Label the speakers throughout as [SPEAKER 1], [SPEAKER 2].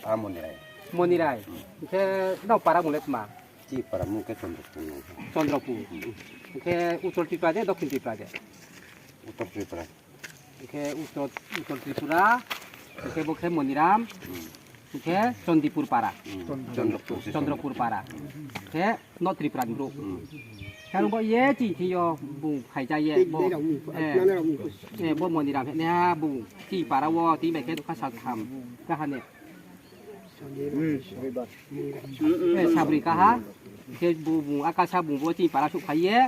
[SPEAKER 1] 아몬이라.
[SPEAKER 2] 모니라이. 이렇게 너 빨아 몰랬마.
[SPEAKER 1] 찌빠라 무게 좀 붙는 거.
[SPEAKER 2] 전드럽고. 이렇게 우톨 띠빠데 덕힌 띠빠데.
[SPEAKER 1] 우떡 찌빠라.
[SPEAKER 2] 이렇게 우톨 띠뿌라. 이렇게 보케 모니람. 이렇게 전디뿌르 빨아. 전드럽뿌르 빨아. 이렇게 너 트리프란 브로. Kalau buat ye ti yo bung khai ja ye bo bo mo ni ram ne ha bung ti para wo ti me ke ka sa tham ka ha ne sabri ka ha ke bung akasha bung bo ti para su khai ye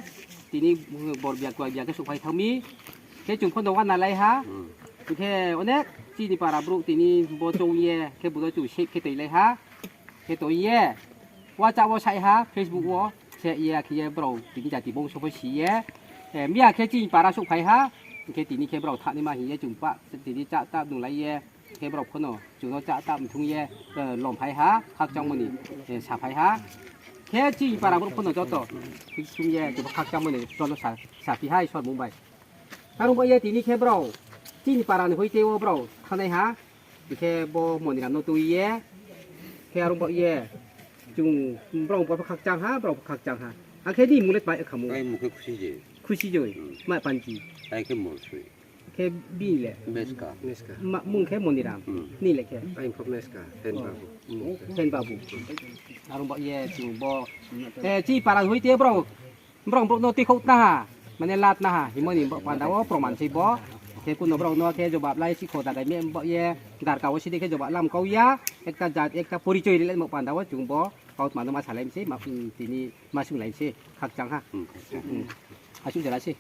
[SPEAKER 2] ti ni bor bia kwa bia ke su khai thami ke chung khon do wan na lai ha ke one ti ni para bru ti ni bo chou ye ke bu do chu ship ke ti lai ha ke to ye wa cha wo sai ha Facebook wo sẽ ia khi bầu tính giá tỷ bông số với xí mía khi chỉ para số phải ha khi tỷ ní khi bầu thà ní mà hiện chúng bạn tỷ ní chạm tạm đúng lấy khi bầu con nó chúng nó chạm tạm thung lồng phải ha khác trong mình xả phải ha khi chỉ para bầu con nó cho to thì chúng chúng khác trong mình cho nó xả phải hai cho mùng bảy kalau bây tỷ ní khi bầu chỉ para nó hơi tiêu bầu thằng này ha khi bầu một làm nó tùy khi lúc bây 좀 브라운 버퍼 각장하 브라운 각장하 아 걔디 물에 빠이 가모
[SPEAKER 1] 아이 무게 쿠시지.
[SPEAKER 2] 쿠시죠 마 반지
[SPEAKER 1] 아이 그 뭐지?
[SPEAKER 2] 걔 비래
[SPEAKER 1] 메스카.
[SPEAKER 2] 마 뭉케 모니람 니래 걔
[SPEAKER 1] 아이 포메스카.
[SPEAKER 2] 펜바부 아롱 버예 지금 지 빠라 호이테 브라운 노티 코트나 마네 랏나 히모니 반다워 프로만시 버 khiคุณน้องเราkhiจบแบบไล่สิโคตรแต่เมื่อบ่เย่ดาร์กาวสิเด็กจบแบบลำเขายาเอกจัดเอกปุริจอยเล่นหมกปันดาวจุงบ่เขามาต้องมาสาเลมสิมาทีนี้มาชิมไหลสิขักจังฮะอาชุจะไรสิ